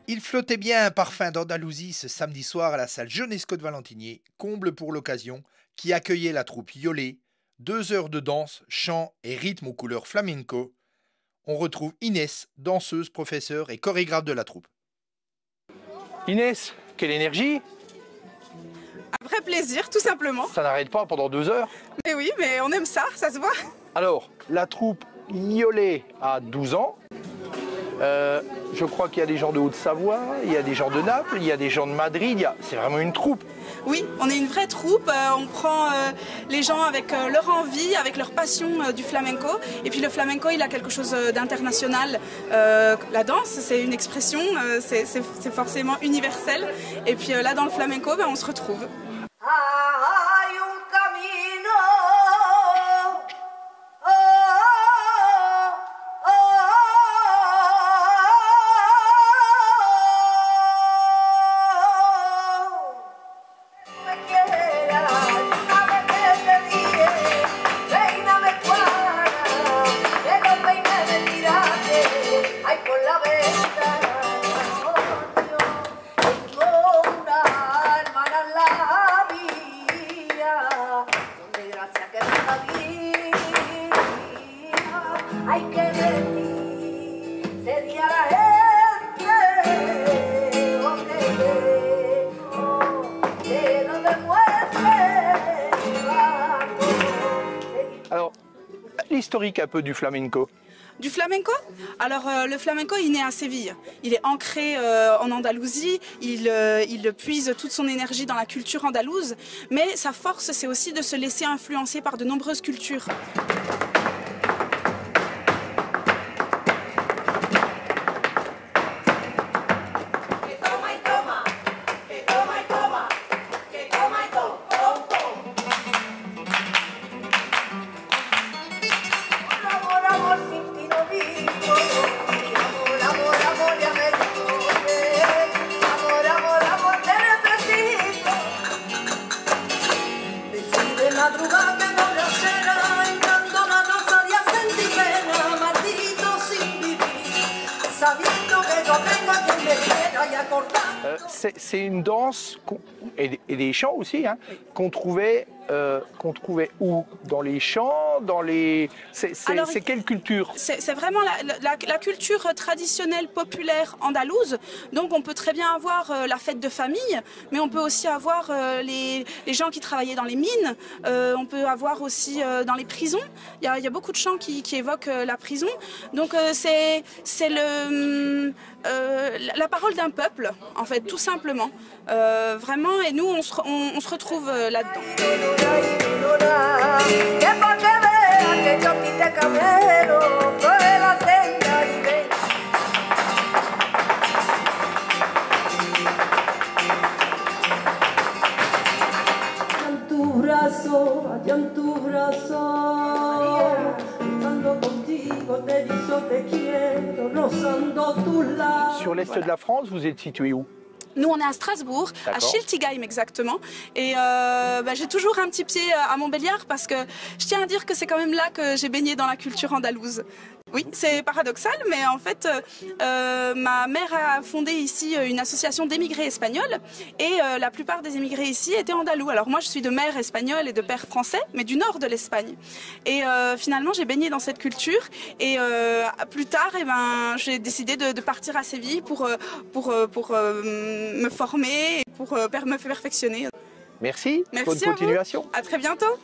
Il flottait bien un parfum d'Andalousie ce samedi soir à la salle Jonesco de Valentinier, comble pour l'occasion, qui accueillait la troupe Yolé, 2 heures de danse, chant et rythme aux couleurs flamenco. On retrouve Inès, danseuse, professeure et chorégraphe de la troupe. Inès, quelle énergie! Un vrai plaisir, tout simplement. Ça n'arrête pas pendant 2 heures. Mais oui, mais on aime ça, ça se voit. Alors, la troupe Yolé a 12 ans. Je crois qu'il y a des gens de Haute-Savoie, il y a des gens de Naples, il y a des gens de Madrid. C'est vraiment une troupe. Oui, on est une vraie troupe. On prend les gens avec leur envie, avec leur passion du flamenco. Et puis le flamenco, il a quelque chose d'international. La danse, c'est une expression, c'est forcément universel. Et puis là, dans le flamenco, on se retrouve. Alors, l'historique un peu du flamenco. Du flamenco? Alors le flamenco, il naît à Séville. Il est ancré en Andalousie, il puise toute son énergie dans la culture andalouse, mais sa force, c'est aussi de se laisser influencer par de nombreuses cultures. C'est une danse et des chants aussi, hein, qu'on trouvait où? Dans les chants, dans les... C'est quelle culture? C'est vraiment la culture traditionnelle populaire andalouse. Donc on peut très bien avoir la fête de famille, mais on peut aussi avoir les gens qui travaillaient dans les mines. On peut avoir aussi dans les prisons. Il y a beaucoup de chants qui évoquent la prison. Donc c'est la parole d'un peuple, en fait, tout simplement. Vraiment, et nous, on se retrouve là-dedans. Sur l'est de la France, vous êtes situé où? Nous, on est à Strasbourg, à Schiltigheim exactement. Et j'ai toujours un petit pied à Montbéliard parce que je tiens à dire que c'est quand même là que j'ai baigné dans la culture andalouse. Oui, c'est paradoxal, mais en fait, ma mère a fondé ici une association d'émigrés espagnols et la plupart des émigrés ici étaient andalous. Alors moi, je suis de mère espagnole et de père français, mais du nord de l'Espagne. Et finalement, j'ai baigné dans cette culture et plus tard, j'ai décidé de partir à Séville pour me former et pour me perfectionner. Merci. Merci bonne continuation. À très bientôt.